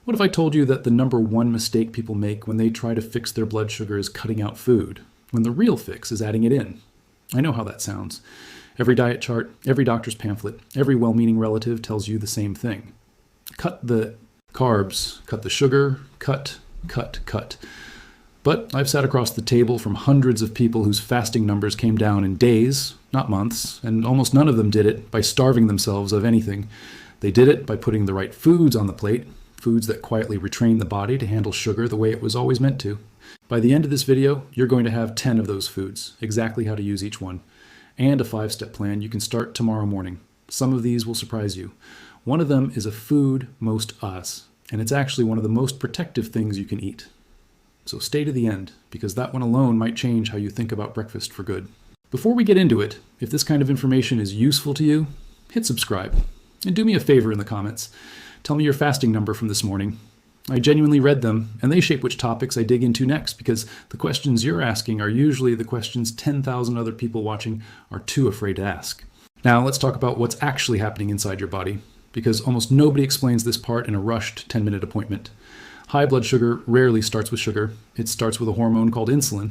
What if I told you that the number one mistake people make when they try to fix their blood sugar is cutting out food, when the real fix is adding it in? I know how that sounds. Every diet chart, every doctor's pamphlet, every well-meaning relative tells you the same thing. Cut the carbs, cut the sugar, cut. But I've sat across the table from hundreds of people whose fasting numbers came down in days, not months, and almost none of them did it by starving themselves of anything. They did it by putting the right foods on the plate, foods that quietly retrain the body to handle sugar the way it was always meant to. By the end of this video, you're going to have 10 of those foods, exactly how to use each one, and a 5-step plan you can start tomorrow morning. Some of these will surprise you. One of them is a food most us, and it's actually one of the most protective things you can eat. So stay to the end, because that one alone might change how you think about breakfast for good. Before we get into it, if this kind of information is useful to you, hit subscribe. And do me a favor in the comments. Tell me your fasting number from this morning. I genuinely read them, and they shape which topics I dig into next, because the questions you're asking are usually the questions 10,000 other people watching are too afraid to ask. Now let's talk about what's actually happening inside your body, because almost nobody explains this part in a rushed 10-minute appointment. High blood sugar rarely starts with sugar. It starts with a hormone called insulin.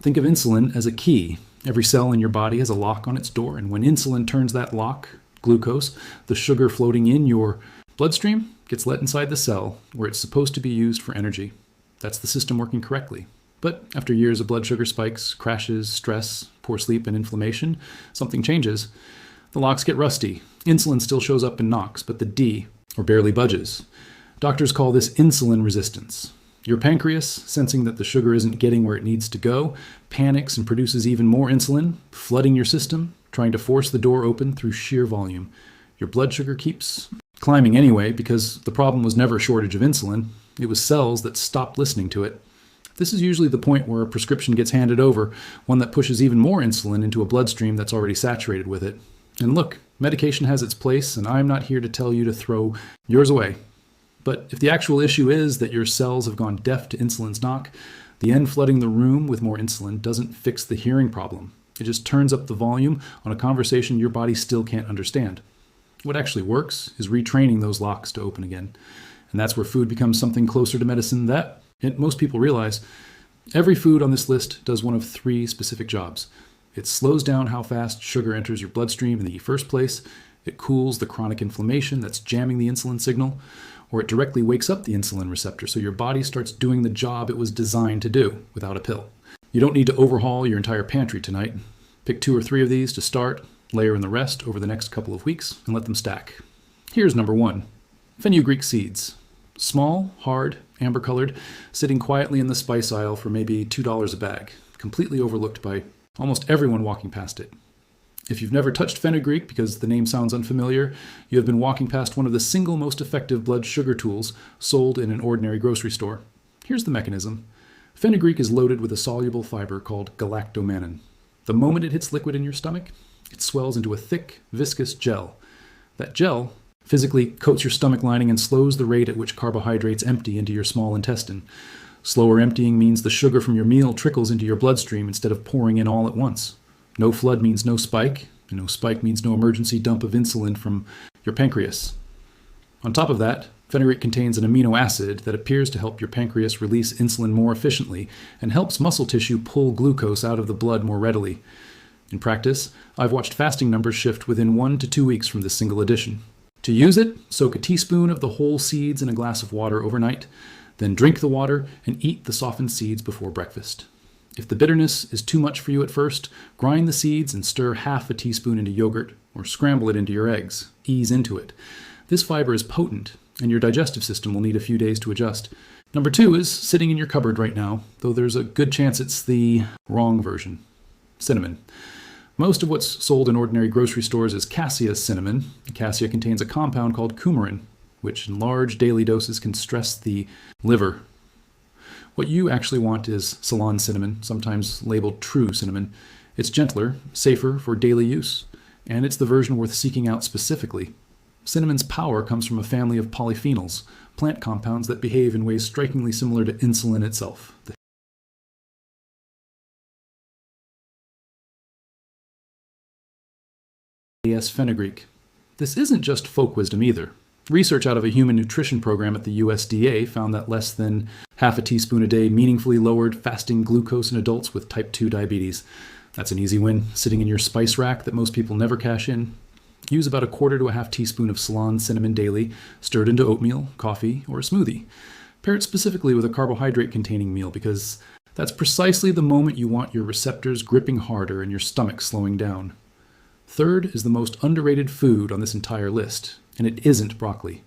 Think of insulin as a key. Every cell in your body has a lock on its door, and when insulin turns that lock, glucose, the sugar floating in your bloodstream, gets let inside the cell where it's supposed to be used for energy. That's the system working correctly. But after years of blood sugar spikes, crashes, stress, poor sleep, and inflammation, something changes. The locks get rusty. Insulin still shows up and knocks, but the D, or barely budges. Doctors call this insulin resistance. Your pancreas, sensing that the sugar isn't getting where it needs to go, panics and produces even more insulin, flooding your system, trying to force the door open through sheer volume. Your blood sugar keeps climbing anyway, because the problem was never a shortage of insulin. It was cells that stopped listening to it. This is usually the point where a prescription gets handed over, one that pushes even more insulin into a bloodstream that's already saturated with it. And look, medication has its place, and I'm not here to tell you to throw yours away. But if the actual issue is that your cells have gone deaf to insulin's knock, the end flooding the room with more insulin doesn't fix the hearing problem. It just turns up the volume on a conversation your body still can't understand. What actually works is retraining those locks to open again. And that's where food becomes something closer to medicine that most people realize. Every food on this list does one of 3 specific jobs. It slows down how fast sugar enters your bloodstream in the first place, it cools the chronic inflammation that's jamming the insulin signal, or it directly wakes up the insulin receptor so your body starts doing the job it was designed to do without a pill. You don't need to overhaul your entire pantry tonight. Pick 2 or 3 of these to start, layer in the rest over the next couple of weeks, and let them stack. Here's number 1. Fenugreek seeds. Small, hard, amber-colored, sitting quietly in the spice aisle for maybe $2 a bag, completely overlooked by almost everyone walking past it. If you've never touched fenugreek because the name sounds unfamiliar, you have been walking past one of the single most effective blood sugar tools sold in an ordinary grocery store. Here's the mechanism. Fenugreek is loaded with a soluble fiber called galactomannan. The moment it hits liquid in your stomach, it swells into a thick, viscous gel. That gel physically coats your stomach lining and slows the rate at which carbohydrates empty into your small intestine. Slower emptying means the sugar from your meal trickles into your bloodstream instead of pouring in all at once. No flood means no spike, and no spike means no emergency dump of insulin from your pancreas. On top of that, fenugreek contains an amino acid that appears to help your pancreas release insulin more efficiently and helps muscle tissue pull glucose out of the blood more readily. In practice, I've watched fasting numbers shift within 1 to 2 weeks from this single addition. To use it, soak a teaspoon of the whole seeds in a glass of water overnight, then drink the water and eat the softened seeds before breakfast. If the bitterness is too much for you at first, grind the seeds and stir half a teaspoon into yogurt or scramble it into your eggs. Ease into it. This fiber is potent, and your digestive system will need a few days to adjust. Number 2 is sitting in your cupboard right now, though there's a good chance it's the wrong version. Cinnamon. Most of what's sold in ordinary grocery stores is cassia cinnamon. Cassia contains a compound called coumarin, which in large daily doses can stress the liver. What you actually want is Ceylon cinnamon, sometimes labeled true cinnamon. It's gentler, safer for daily use, and it's the version worth seeking out specifically. Cinnamon's power comes from a family of polyphenols, plant compounds that behave in ways strikingly similar to insulin itself. Fenugreek. This isn't just folk wisdom either. Research out of a human nutrition program at the USDA found that less than half a teaspoon a day meaningfully lowered fasting glucose in adults with type 2 diabetes. That's an easy win, sitting in your spice rack that most people never cash in. Use about 1/4 to a half teaspoon of Ceylon cinnamon daily, stirred into oatmeal, coffee, or a smoothie. Pair it specifically with a carbohydrate-containing meal because that's precisely the moment you want your receptors gripping harder and your stomach slowing down. Third is the most underrated food on this entire list, and it isn't broccoli.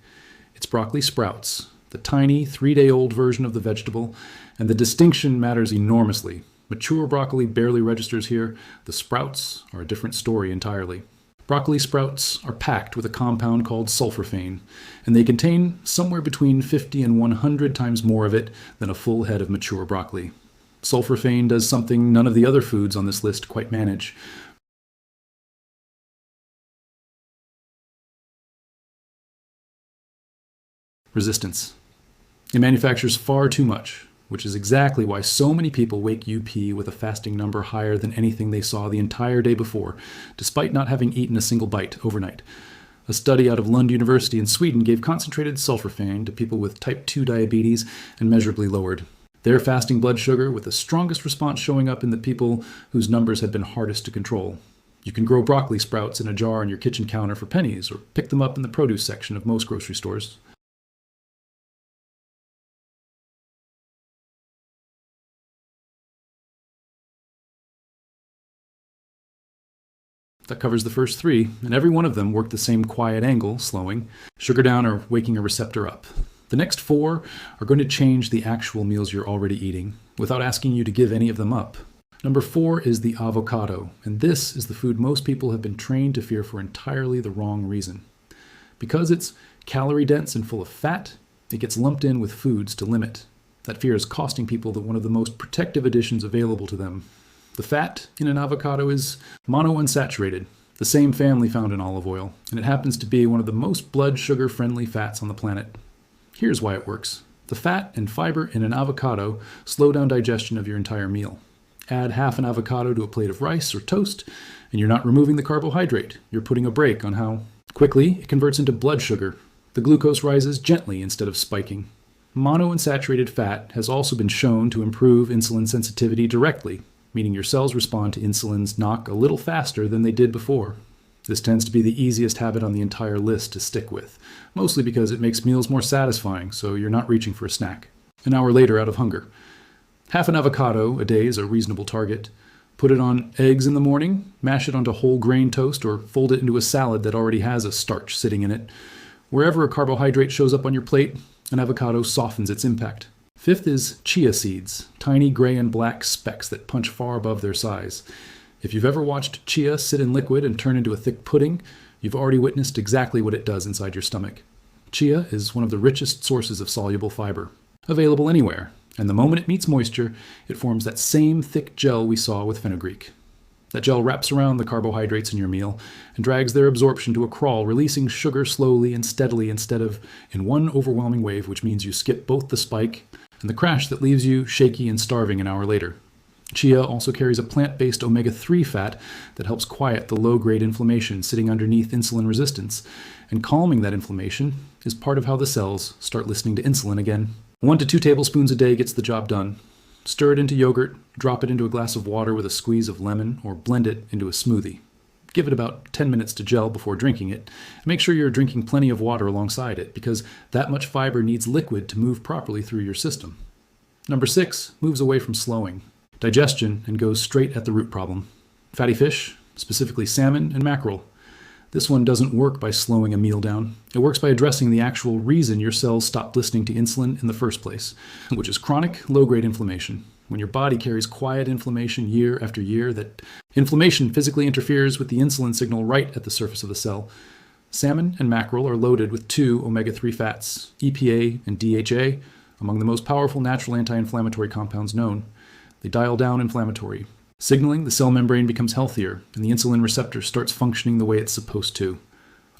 It's broccoli sprouts, the tiny 3-day-old version of the vegetable, and the distinction matters enormously. Mature broccoli barely registers here. The sprouts are a different story entirely. Broccoli sprouts are packed with a compound called sulforaphane, and they contain somewhere between 50 and 100 times more of it than a full head of mature broccoli. Sulforaphane does something none of the other foods on this list quite manage. Resistance. It manufactures far too much, which is exactly why so many people wake UP with a fasting number higher than anything they saw the entire day before, despite not having eaten a single bite overnight. A study out of Lund University in Sweden gave concentrated sulforaphane to people with type 2 diabetes and measurably lowered their fasting blood sugar, with the strongest response showing up in the people whose numbers had been hardest to control. You can grow broccoli sprouts in a jar on your kitchen counter for pennies, or pick them up in the produce section of most grocery stores. That covers the first 3, and every one of them worked the same quiet angle, slowing sugar down or waking a receptor up. The next 4 are going to change the actual meals you're already eating, without asking you to give any of them up. Number 4 is the avocado, and this is the food most people have been trained to fear for entirely the wrong reason. Because it's calorie-dense and full of fat, it gets lumped in with foods to limit. That fear is costing people one of the most protective additions available to them. The fat in an avocado is monounsaturated, the same family found in olive oil, and it happens to be one of the most blood sugar-friendly fats on the planet. Here's why it works. The fat and fiber in an avocado slow down digestion of your entire meal. Add half an avocado to a plate of rice or toast, and you're not removing the carbohydrate. You're putting a brake on how quickly it converts into blood sugar. The glucose rises gently instead of spiking. Monounsaturated fat has also been shown to improve insulin sensitivity directly, meaning your cells respond to insulin's knock a little faster than they did before. This tends to be the easiest habit on the entire list to stick with, mostly because it makes meals more satisfying, so you're not reaching for a snack an hour later out of hunger. Half an avocado a day is a reasonable target. Put it on eggs in the morning, mash it onto whole grain toast, or fold it into a salad that already has a starch sitting in it. Wherever a carbohydrate shows up on your plate, an avocado softens its impact. 5th is chia seeds, tiny gray and black specks that punch far above their size. If you've ever watched chia sit in liquid and turn into a thick pudding, you've already witnessed exactly what it does inside your stomach. Chia is one of the richest sources of soluble fiber, available anywhere, and the moment it meets moisture, it forms that same thick gel we saw with fenugreek. That gel wraps around the carbohydrates in your meal and drags their absorption to a crawl, releasing sugar slowly and steadily instead of in one overwhelming wave, which means you skip both the spike and the crash that leaves you shaky and starving an hour later. Chia also carries a plant-based omega-3 fat that helps quiet the low-grade inflammation sitting underneath insulin resistance, and calming that inflammation is part of how the cells start listening to insulin again. 1 to 2 tablespoons a day gets the job done. Stir it into yogurt, drop it into a glass of water with a squeeze of lemon, or blend it into a smoothie. Give it about 10 minutes to gel before drinking it. And make sure you're drinking plenty of water alongside it, because that much fiber needs liquid to move properly through your system. Number 6 moves away from slowing digestion and goes straight at the root problem. Fatty fish, specifically salmon and mackerel. This one doesn't work by slowing a meal down. It works by addressing the actual reason your cells stopped listening to insulin in the first place, which is chronic low-grade inflammation. When your body carries quiet inflammation year after year, that inflammation physically interferes with the insulin signal right at the surface of the cell. Salmon and mackerel are loaded with 2 omega-3 fats, EPA and DHA, among the most powerful natural anti-inflammatory compounds known. They dial down inflammatory. Signaling, the cell membrane becomes healthier, and the insulin receptor starts functioning the way it's supposed to.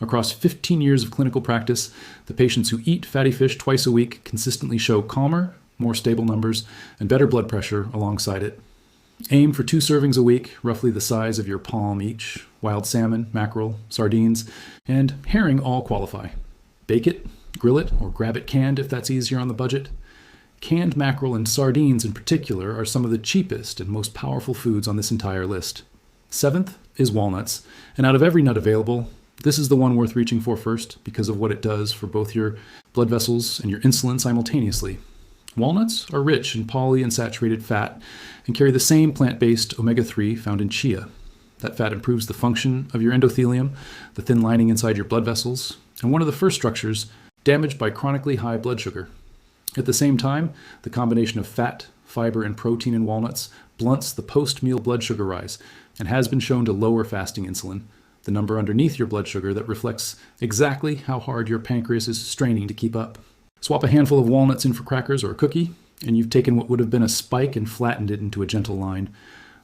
Across 15 years of clinical practice, the patients who eat fatty fish twice a week consistently show calmer, more stable numbers, and better blood pressure alongside it. Aim for 2 servings a week, roughly the size of your palm each. Wild salmon, mackerel, sardines, and herring all qualify. Bake it, grill it, or grab it canned if that's easier on the budget. Canned mackerel and sardines in particular are some of the cheapest and most powerful foods on this entire list. 7th is walnuts, and out of every nut available, this is the one worth reaching for first because of what it does for both your blood vessels and your insulin simultaneously. Walnuts are rich in polyunsaturated fat and carry the same plant-based omega-3 found in chia. That fat improves the function of your endothelium, the thin lining inside your blood vessels, and one of the first structures damaged by chronically high blood sugar. At the same time, the combination of fat, fiber, and protein in walnuts blunts the post-meal blood sugar rise and has been shown to lower fasting insulin, the number underneath your blood sugar that reflects exactly how hard your pancreas is straining to keep up. Swap a handful of walnuts in for crackers or a cookie, and you've taken what would have been a spike and flattened it into a gentle line.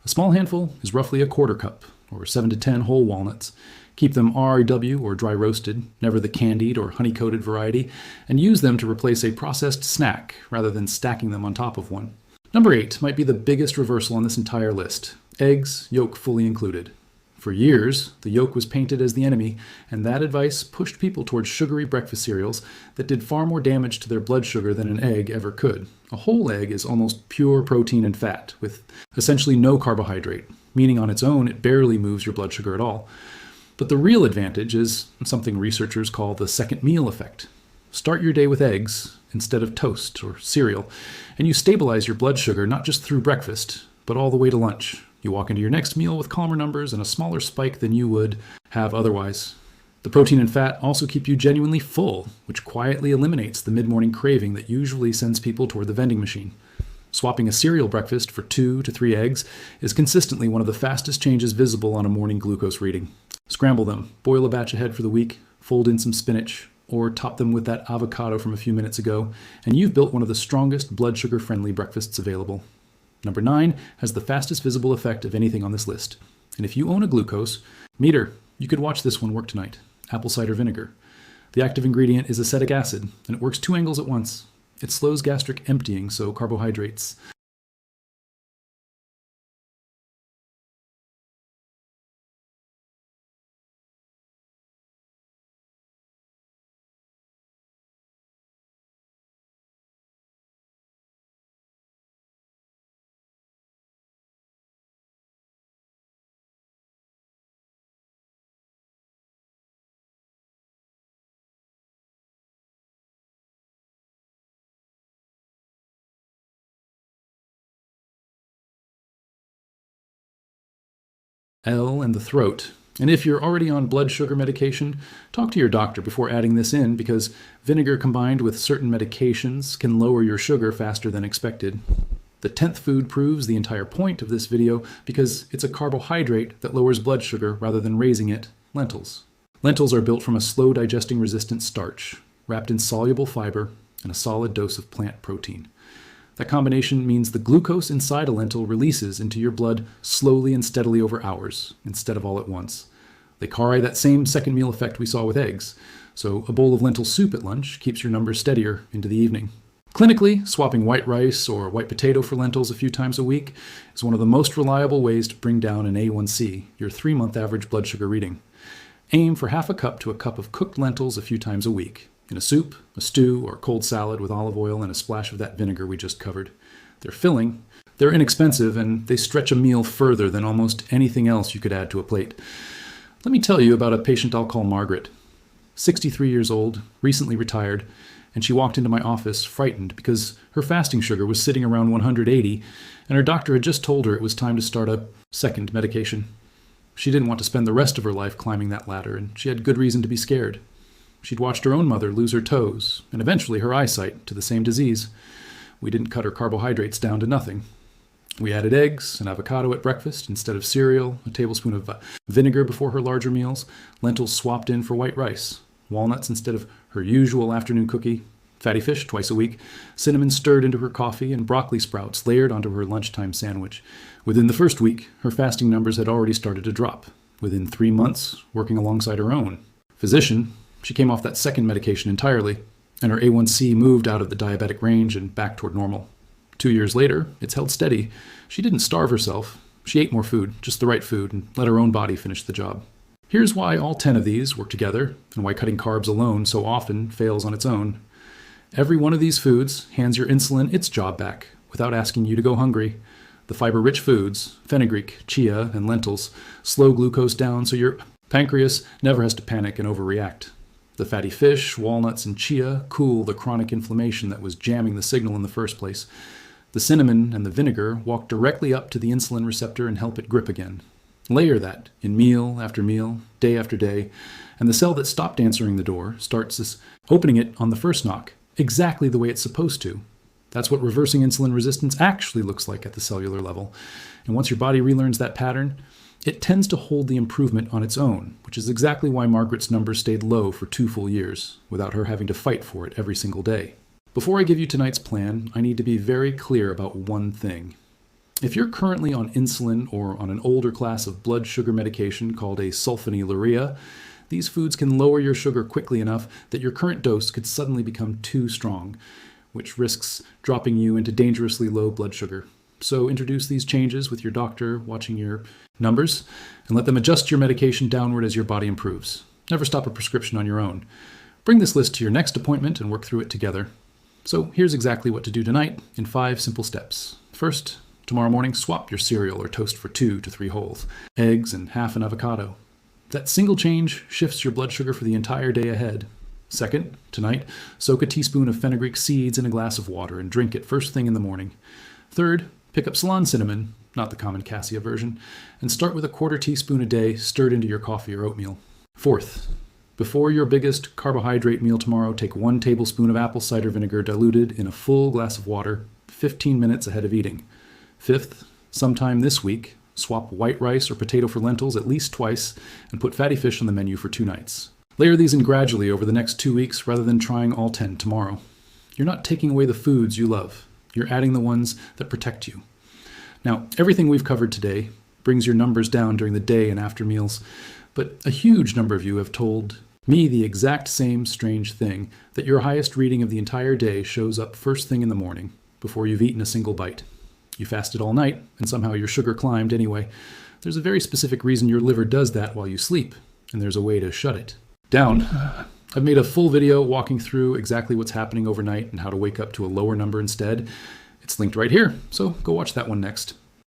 A small handful is roughly a quarter cup, or 7 to 10 whole walnuts. Keep them RW or dry roasted, never the candied or honey-coated variety, and use them to replace a processed snack rather than stacking them on top of one. Number 8 might be the biggest reversal on this entire list. Eggs, yolk fully included. For years, the yolk was painted as the enemy, and that advice pushed people towards sugary breakfast cereals that did far more damage to their blood sugar than an egg ever could. A whole egg is almost pure protein and fat, with essentially no carbohydrate, meaning on its own it barely moves your blood sugar at all. But the real advantage is something researchers call the second meal effect. Start your day with eggs instead of toast or cereal, and you stabilize your blood sugar not just through breakfast, but all the way to lunch. You walk into your next meal with calmer numbers and a smaller spike than you would have otherwise. The protein and fat also keep you genuinely full, which quietly eliminates the mid-morning craving that usually sends people toward the vending machine. Swapping a cereal breakfast for 2 to 3 eggs is consistently one of the fastest changes visible on a morning glucose reading. Scramble them, boil a batch ahead for the week, fold in some spinach, or top them with that avocado from a few minutes ago, and you've built one of the strongest blood sugar-friendly breakfasts available. Number 9 has the fastest visible effect of anything on this list. And if you own a glucose meter, you could watch this one work tonight. Apple cider vinegar. The active ingredient is acetic acid, and it works 2 angles at once. It slows gastric emptying, so carbohydrates L and the throat. And if you're already on blood sugar medication, talk to your doctor before adding this in because vinegar combined with certain medications can lower your sugar faster than expected. The 10th food proves the entire point of this video because it's a carbohydrate that lowers blood sugar rather than raising it, lentils. Lentils are built from a slow digesting resistant starch, wrapped in soluble fiber and a solid dose of plant protein. That combination means the glucose inside a lentil releases into your blood slowly and steadily over hours, instead of all at once. They carry that same second meal effect we saw with eggs, so a bowl of lentil soup at lunch keeps your numbers steadier into the evening. Clinically, swapping white rice or white potato for lentils a few times a week is one of the most reliable ways to bring down an A1C, your 3-month average blood sugar reading. Aim for half a cup to a cup of cooked lentils a few times a week. In a soup, a stew, or cold salad with olive oil and a splash of that vinegar we just covered. They're filling, they're inexpensive, and they stretch a meal further than almost anything else you could add to a plate. Let me tell you about a patient I'll call Margaret. 63 years old, recently retired, and she walked into my office frightened because her fasting sugar was sitting around 180, and her doctor had just told her it was time to start a second medication. She didn't want to spend the rest of her life climbing that ladder, and she had good reason to be scared. She'd watched her own mother lose her toes, and eventually her eyesight, to the same disease. We didn't cut her carbohydrates down to nothing. We added eggs and avocado at breakfast instead of cereal, a tablespoon of vinegar before her larger meals, lentils swapped in for white rice, walnuts instead of her usual afternoon cookie, fatty fish twice a week, cinnamon stirred into her coffee, and broccoli sprouts layered onto her lunchtime sandwich. Within the first week, her fasting numbers had already started to drop. Within 3 months, working alongside her own physician, she came off that second medication entirely, and her A1C moved out of the diabetic range and back toward normal. 2 years later, it's held steady. She didn't starve herself. She ate more food, just the right food, and let her own body finish the job. Here's why all 10 of these work together and why cutting carbs alone so often fails on its own. Every one of these foods hands your insulin its job back without asking you to go hungry. The fiber-rich foods, fenugreek, chia, and lentils, slow glucose down so your pancreas never has to panic and overreact. The fatty fish, walnuts, and chia cool the chronic inflammation that was jamming the signal in the first place. The cinnamon and the vinegar walk directly up to the insulin receptor and help it grip again. Layer that in meal after meal, day after day, and the cell that stopped answering the door starts opening it on the first knock, exactly the way it's supposed to. That's what reversing insulin resistance actually looks like at the cellular level. And once your body relearns that pattern, it tends to hold the improvement on its own, which is exactly why Margaret's numbers stayed low for 2 full years, without her having to fight for it every single day. Before I give you tonight's plan, I need to be very clear about one thing. If you're currently on insulin or on an older class of blood sugar medication called a sulfonylurea, these foods can lower your sugar quickly enough that your current dose could suddenly become too strong, which risks dropping you into dangerously low blood sugar. So introduce these changes with your doctor watching your numbers and let them adjust your medication downward as your body improves. Never stop a prescription on your own. Bring this list to your next appointment and work through it together. So here's exactly what to do tonight in 5 simple steps. First, tomorrow morning, swap your cereal or toast for 2 to 3 wholes, eggs, and half an avocado. That single change shifts your blood sugar for the entire day ahead. Second, tonight, soak a teaspoon of fenugreek seeds in a glass of water and drink it first thing in the morning. Third, pick up Ceylon cinnamon, not the common cassia version, and start with a 1/4 teaspoon a day stirred into your coffee or oatmeal. Fourth, before your biggest carbohydrate meal tomorrow, take 1 tablespoon of apple cider vinegar diluted in a full glass of water 15 minutes ahead of eating. Fifth, sometime this week, swap white rice or potato for lentils at least twice and put fatty fish on the menu for 2 nights. Layer these in gradually over the next 2 weeks rather than trying all 10 tomorrow. You're not taking away the foods you love. You're adding the ones that protect you. Now, everything we've covered today brings your numbers down during the day and after meals, but a huge number of you have told me the exact same strange thing, that your highest reading of the entire day shows up first thing in the morning, before you've eaten a single bite. You fasted all night, and somehow your sugar climbed anyway. There's a very specific reason your liver does that while you sleep, and there's a way to shut it down. I've made a full video walking through exactly what's happening overnight and how to wake up to a lower number instead. It's linked right here, so go watch that one next.